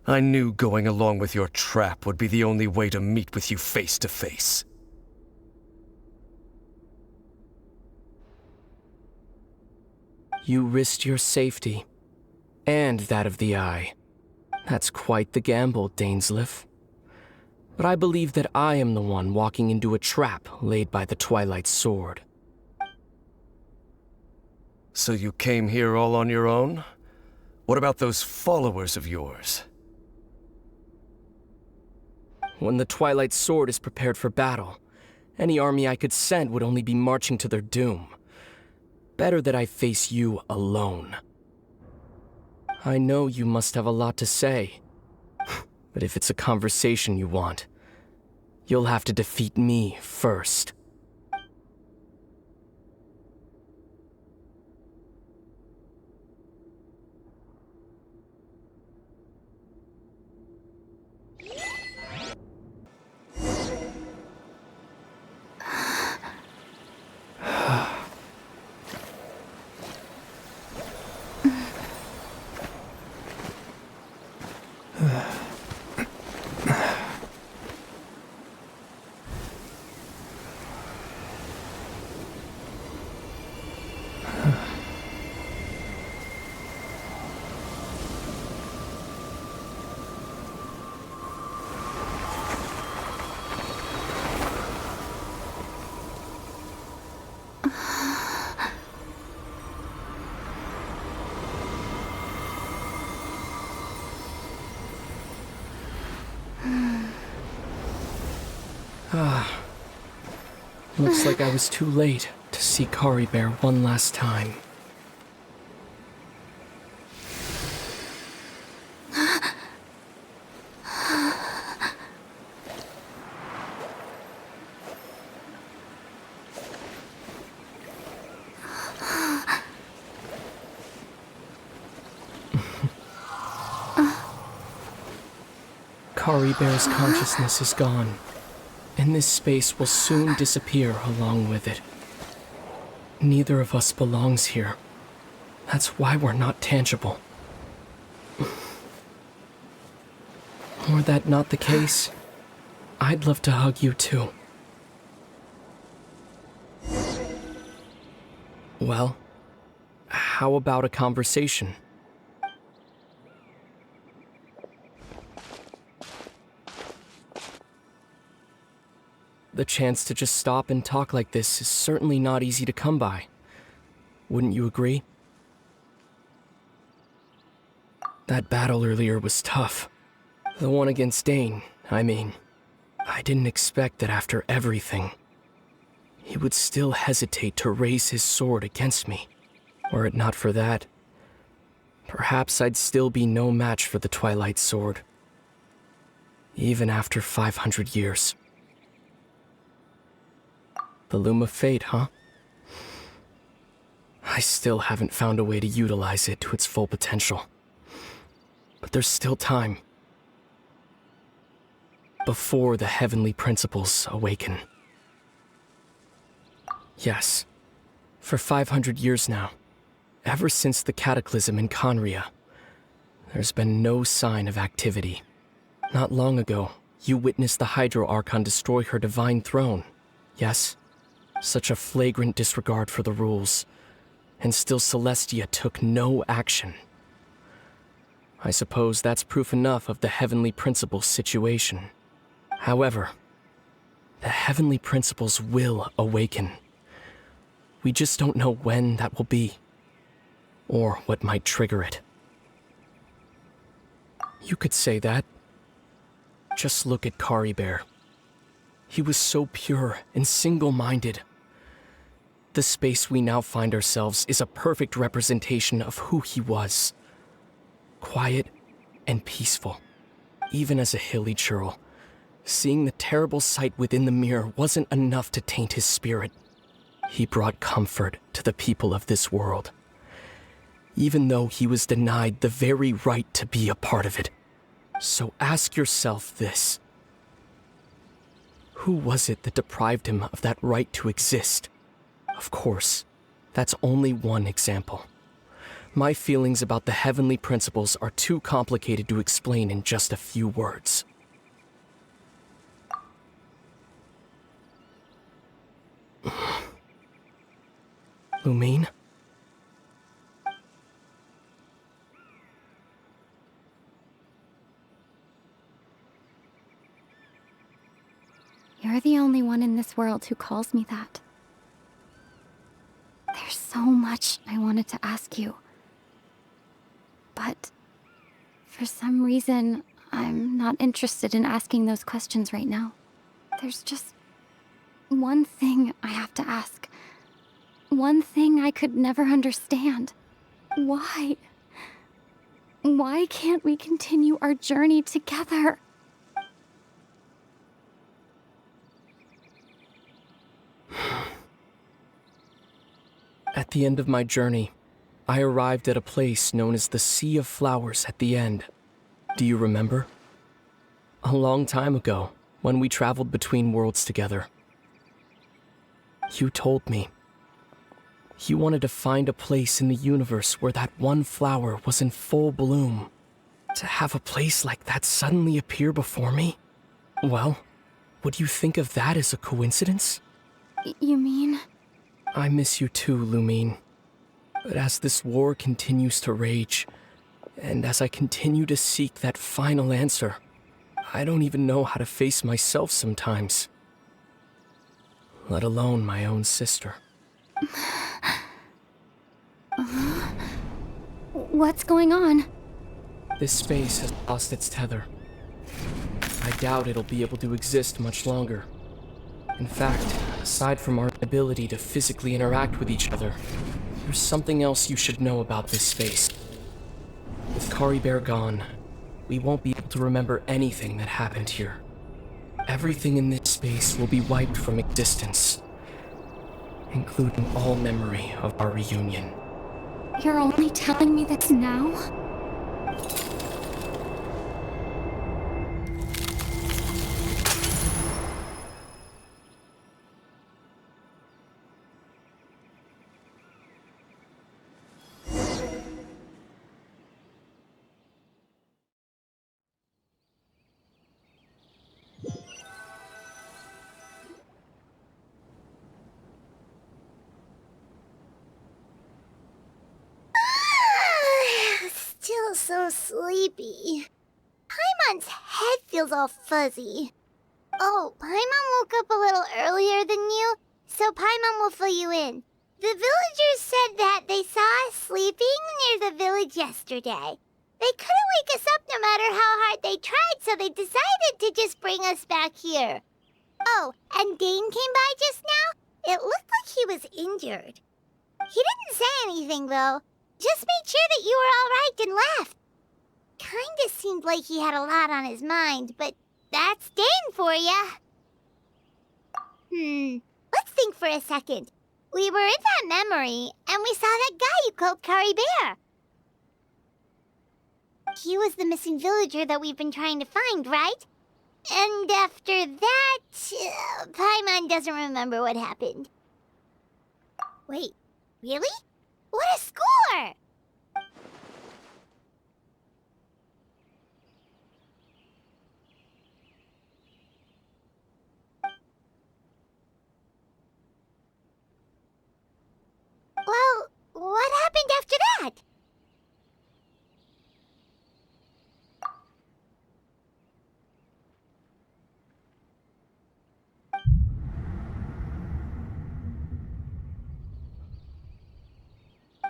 I knew going along with your trap would be the only way to meet with you face to face. You risked your safety, and that of the Eye. That's quite the gamble, Dainsleif. But I believe that I am the one walking into a trap laid by the Twilight Sword. So you came here all on your own? What about those followers of yours? When the Twilight Sword is prepared for battle, any army I could send would only be marching to their doom. Better that I face you alone. I know you must have a lot to say, but if it's a conversation you want, you'll have to defeat me first. Looks like I was too late to see Kari Bear one last time. Kari Bear's consciousness is gone, and this space will soon disappear along with it. Neither of us belongs here. That's why we're not tangible. Were that not the case, I'd love to hug you too. Well, how about a conversation? The chance to just stop and talk like this is certainly not easy to come by. Wouldn't you agree? That battle earlier was tough. The one against Dane, I mean. I didn't expect that after everything, he would still hesitate to raise his sword against me. Were it not for that, perhaps I'd still be no match for the Twilight Sword. Even after 500 years. The Loom of Fate, huh? I still haven't found a way to utilize it to its full potential. But there's still time. Before the heavenly principles awaken. Yes, for 500 years now, ever since the cataclysm in Conria, there's been no sign of activity. Not long ago, you witnessed the Hydro Archon destroy her divine throne, yes? Such a flagrant disregard for the rules, and still Celestia took no action. I suppose that's proof enough of the heavenly principles situation. However, the heavenly principles will awaken. We just don't know when that will be, or what might trigger it. You could say that. Just look at Kari Bear. He was so pure and single-minded. The space we now find ourselves is a perfect representation of who he was. Quiet and peaceful. Even as a hilly churl, seeing the terrible sight within the mirror wasn't enough to taint his spirit. He brought comfort to the people of this world, even though he was denied the very right to be a part of it. So ask yourself this. Who was it that deprived him of that right to exist? Of course, that's only one example. My feelings about the heavenly principles are too complicated to explain in just a few words. Lumine? You're the only one in this world who calls me that. There's so much I wanted to ask you. But for some reason, I'm not interested in asking those questions right now. There's just one thing I have to ask. One thing I could never understand. Why? Why can't we continue our journey together? At the end of my journey, I arrived at a place known as the Sea of Flowers at the end. Do you remember? A long time ago, when we traveled between worlds together. You told me. You wanted to find a place in the universe where that one flower was in full bloom. To have a place like that suddenly appear before me? Well, would you think of that as a coincidence? You mean? I miss you too, Lumine. But as this war continues to rage, and as I continue to seek that final answer, I don't even know how to face myself sometimes. Let alone my own sister. What's going on? This space has lost its tether. I doubt it'll be able to exist much longer. In fact, aside from our ability to physically interact with each other, there's something else you should know about this space. With Kari Bear gone, we won't be able to remember anything that happened here. Everything in this space will be wiped from existence, including all memory of our reunion. You're only telling me this now? Still so sleepy. Paimon's head feels all fuzzy. Oh, Paimon woke up a little earlier than you, so Paimon will fill you in. The villagers said that they saw us sleeping near the village yesterday. They couldn't wake us up no matter how hard they tried, so they decided to just bring us back here. Oh, and Dane came by just now. It looked like he was injured. He didn't say anything, though. Just made sure that you were all right and left. Kinda seemed like he had a lot on his mind, but that's Dane for ya. Let's think for a second. We were in that memory, and we saw that guy you called Kari Bear. He was the missing villager that we've been trying to find, right? And after that, Paimon doesn't remember what happened. Wait, really? What a score! Well, what happened after that?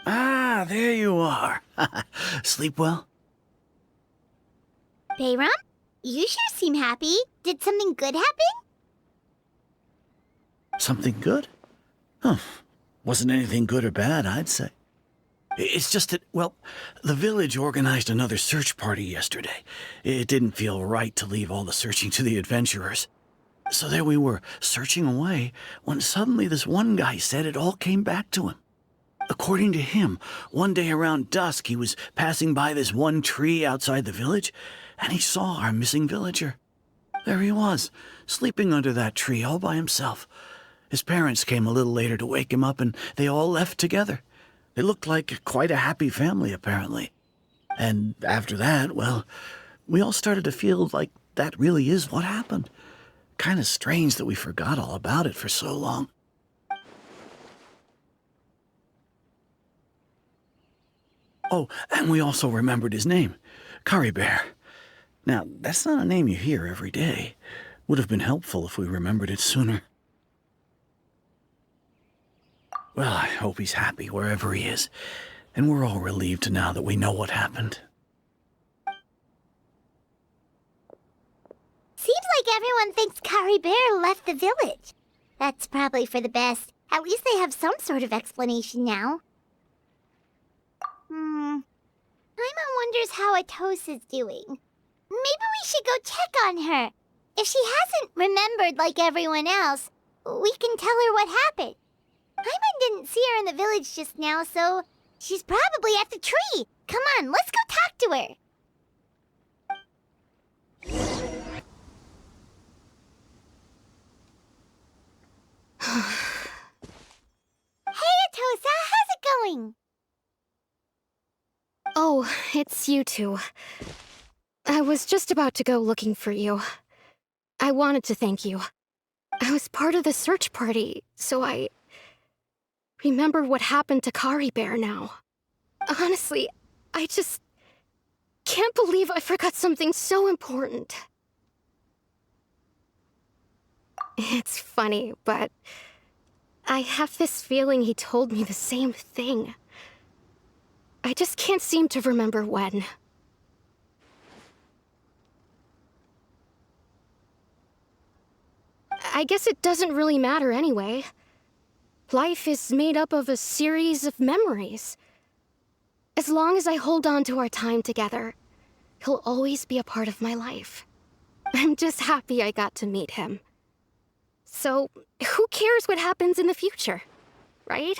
Ah, there you are. Sleep well? Bayram? You sure seem happy. Did something good happen? Something good? Huh. Wasn't anything good or bad, I'd say. It's just that, well, the village organized another search party yesterday. It didn't feel right to leave all the searching to the adventurers. So there we were, searching away, when suddenly this one guy said it all came back to him. According to him, one day around dusk he was passing by this one tree outside the village, and he saw our missing villager. There he was, sleeping under that tree all by himself. His parents came a little later to wake him up, and they all left together. They looked like quite a happy family, apparently. And after that, well, we all started to feel like that really is what happened. Kind of strange that we forgot all about it for so long. Oh, and we also remembered his name, Curry Bear. Now, that's not a name you hear every day. Would have been helpful if we remembered it sooner. Well, I hope he's happy wherever he is, and we're all relieved now that we know what happened. Seems like everyone thinks Curry Bear left the village. That's probably for the best. At least they have some sort of explanation now. Paimon wonders how Atosa's doing. Maybe we should go check on her. If she hasn't remembered like everyone else, we can tell her what happened. Paimon didn't see her in the village just now, so she's probably at the tree. Come on, let's go talk to her. Hey, Atosa, how's it going? Oh, it's you two. I was just about to go looking for you. I wanted to thank you. I was part of the search party, so I remember what happened to Curry Bear now. Honestly, I just can't believe I forgot something so important. It's funny, but I have this feeling he told me the same thing. I just can't seem to remember when. I guess it doesn't really matter anyway. Life is made up of a series of memories. As long as I hold on to our time together, he'll always be a part of my life. I'm just happy I got to meet him. So, who cares what happens in the future, right?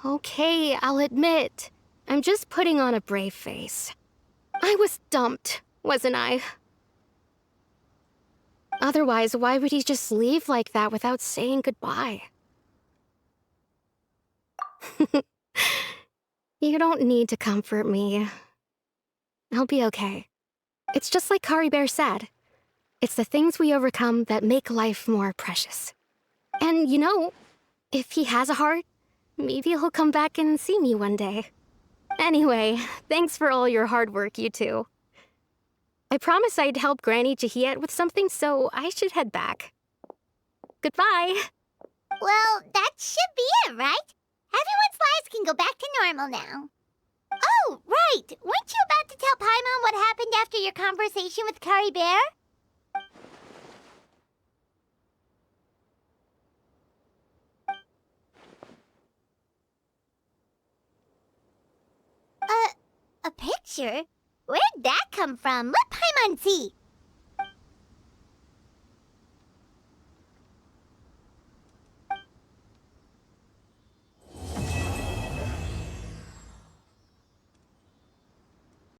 Okay, I'll admit, I'm just putting on a brave face. I was dumped, wasn't I? Otherwise, why would he just leave like that without saying goodbye? You don't need to comfort me. I'll be okay. It's just like Curry Bear said. It's the things we overcome that make life more precious. And you know, if he has a heart, maybe he'll come back and see me one day. Anyway, thanks for all your hard work, you two. I promised I'd help Granny Jahiet with something, so I should head back. Goodbye. Well, that should be it, right? Everyone's lives can go back to normal now. Oh, right! Weren't you about to tell Paimon what happened after your conversation with Curry Bear? A picture? Where'd that come from? Let Paimon see.